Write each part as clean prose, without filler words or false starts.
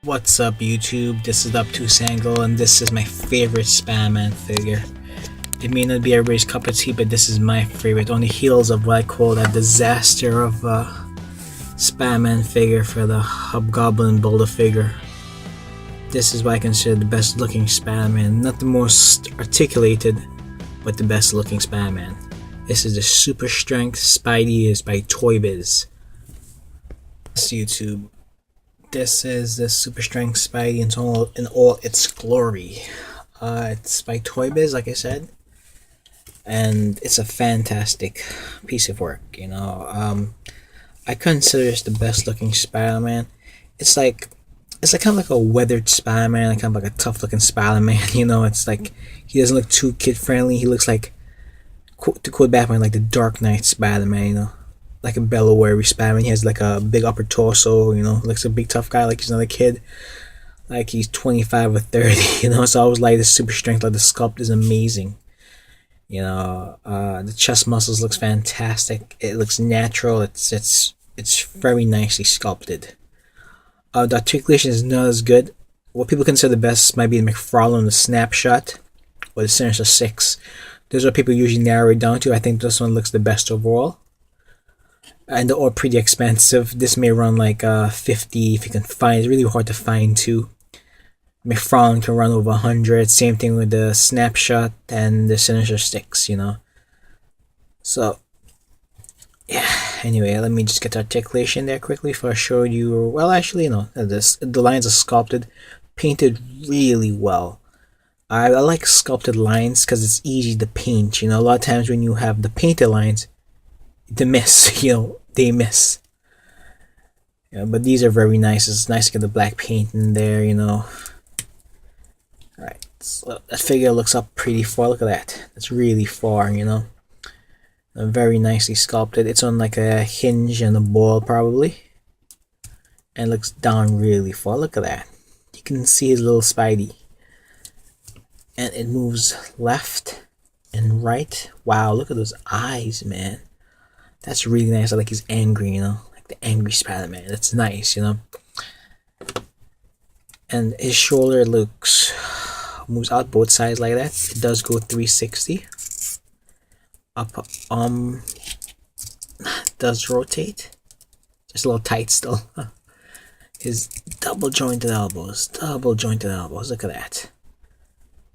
What's up YouTube, this is the Obtuse Angle and this is my favorite Spiderman figure. It may not be everybody's cup of tea, but this is my favorite on the heels of what I call a disaster of a Spiderman figure for the Hobgoblin Boulder figure. This is what I consider the best looking Spiderman, not the most articulated, but the best looking Spiderman. This is the Super Strength Spidey is by Toy Biz. YouTube. This is the Super Strength Spidey in all its glory. It's by Toy Biz, like I said, and it's a fantastic piece of work. I consider this the best looking Spider-Man. It's like kind of like a weathered Spider-Man, like kind of like a tough looking Spider-Man. It's like he doesn't look too kid friendly. He looks like, to quote Batman, like the Dark Knight Spider-Man. Like a Delaware Spiderman. He has like a big upper torso, looks a big tough guy, like he's not a kid, like he's 25 or 30, so I was like, the super strength, like the sculpt is amazing. The chest muscles looks fantastic. It looks natural. It's very nicely sculpted. The articulation is not as good. What people consider the best might be the McFarlane, the Snapshot, or the Sinister Six. Those are what people usually narrow it down to. I think this one looks the best overall. And they're all pretty expensive. This may run like 50 if you can find. It's really hard to find too. McFarlane can run over 100. Same thing with the Snapshot and the Sinister Six. So yeah. Anyway, let me just get the articulation there quickly before I show you. Well, actually, the lines are sculpted, painted really well. I like sculpted lines because it's easy to paint. A lot of times when you have the painted lines, they miss, they miss. But these are very nice. It's nice to get the black paint in there, Alright, so that figure looks up pretty far. Look at that. It's really far, Very nicely sculpted. It's on like a hinge and a ball, probably. And looks down really far. Look at that. You can see his little Spidey. And it moves left and right. Wow, look at those eyes, man. That's really nice. I like he's angry, like the angry Spider-Man. That's nice, And his shoulder moves out both sides like that. It does go 360. Upper arm does rotate. Just a little tight still. His double jointed elbows. Look at that.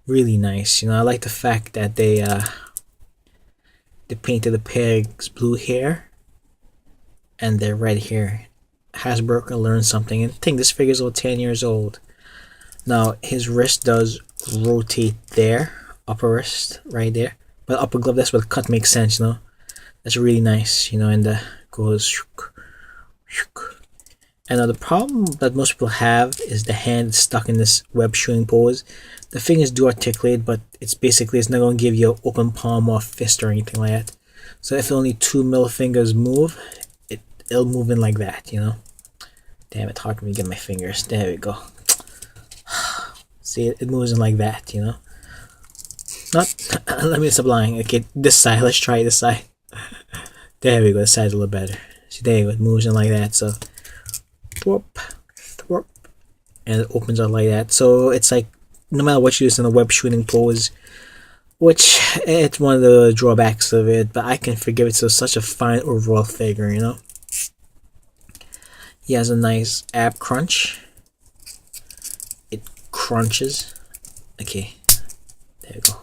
Really nice. I like the fact that they painted the pig's blue hair and their red hair. Hasbro can learn something. And I think this figure is about 10 years old. Now, his wrist does rotate there. Upper wrist, right there. But upper glove, that's where the cut makes sense, That's really nice, and the goes. And now the problem that most people have is the hand stuck in this web shooting pose. The fingers do articulate, but it's not going to give you an open palm or fist or anything like that. So if only two middle fingers move, it'll move in like that, Damn it, hard for me to get my fingers. There we go. See, it moves in like that, Not, let me stop lying. Okay, this side, let's try this side. There we go, this side's a little better. See, there you go, it moves in like that, so thwarp, thwarp, and it opens up like that. So it's like, no matter what you do, it's in a web shooting pose, which it's one of the drawbacks of it, but I can forgive it. So such a fine overall figure, He has a nice ab crunch. It crunches. Okay, there we go.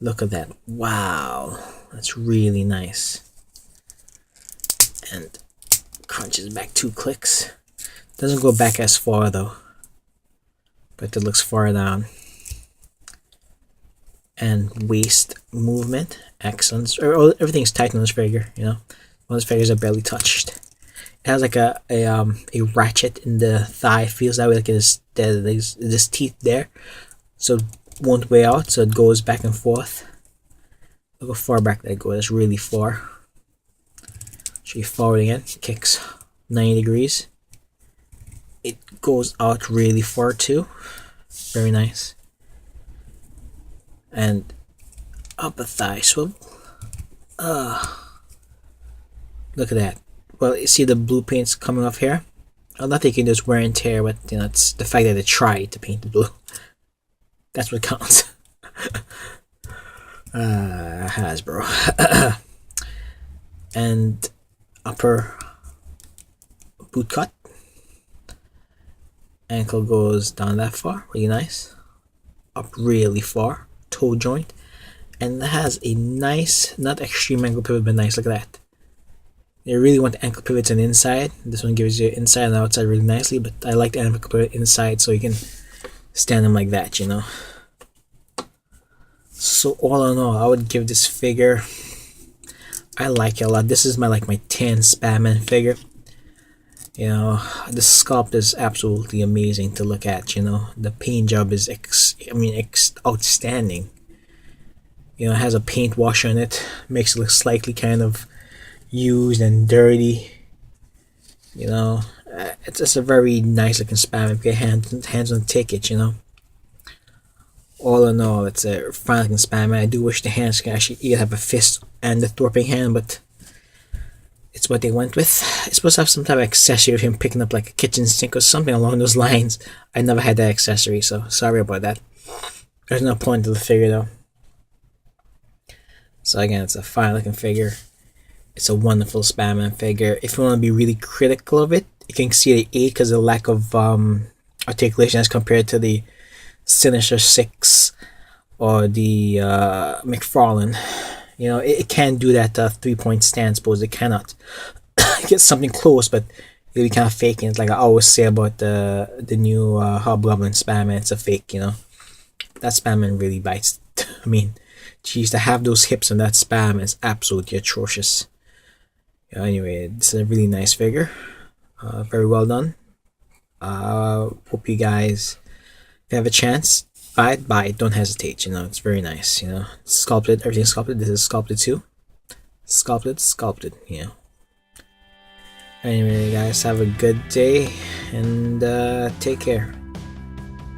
Look at that. Wow, that's really nice. And crunches back 2 clicks. Doesn't go back as far though, but it looks far down. And waist movement, excellent. Everything's tight on this figure, One of those figures are barely touched. It has like a ratchet in the thigh. Feels that way, like there's teeth there, so it won't wear out. So it goes back and forth. Look how far back that goes. That's really far. Show you forward again. Kicks 90 degrees. It goes out really far too. Very nice. And upper thigh swivel. Look at that. Well, you see the blue paints coming off here? Nothing you can do is wear and tear, but you know, it's the fact that they tried to paint it blue. That's what counts. Hasbro. And upper boot cut. Ankle goes down that far, really nice. Up really far. Toe joint. And it has a nice, not extreme ankle pivot, but nice. Look at that. You really want the ankle pivots on the inside. This one gives you inside and outside really nicely, but I like the ankle pivot inside so you can stand them like that, you know. So all in all, I would give this figure, I like it a lot. This is my 10 Spiderman figure. You know, the sculpt is absolutely amazing to look at, you know. The paint job is outstanding. You know, it has a paint wash on it, makes it look slightly kind of used and dirty. You know, it's just a very nice looking Spiderman. Get hands on the ticket, you know. All in all, it's a fine looking Spiderman. I do wish the hands can actually either have a fist and a thwarping hand, but it's what they went with. It's supposed to have some type of accessory of him picking up like a kitchen sink or something along those lines. I never had that accessory, so sorry about that. There's no point to the figure though. So again, it's a fine looking figure. It's a wonderful Spiderman figure. If you want to be really critical of it, you can see the 8 because of the lack of articulation as compared to the Sinister 6 or the McFarlane. You know, it can do that 3-point stance pose. It cannot get something close, but it'll be kind of faking. It's like I always say about the new Hobgoblin Spiderman. It's a fake, you know. That Spiderman really bites. I mean, geez, to have those hips on that Spiderman is absolutely atrocious. Anyway, it's a really nice figure. Very well done. Hope you guys, if you have a chance, buy it. Don't hesitate. You know, it's very nice. You know, sculpted. Everything's sculpted. This is sculpted too. Sculpted. You know. Anyway, guys, have a good day and take care.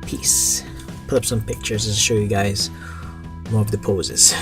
Peace. Put up some pictures to show you guys more of the poses.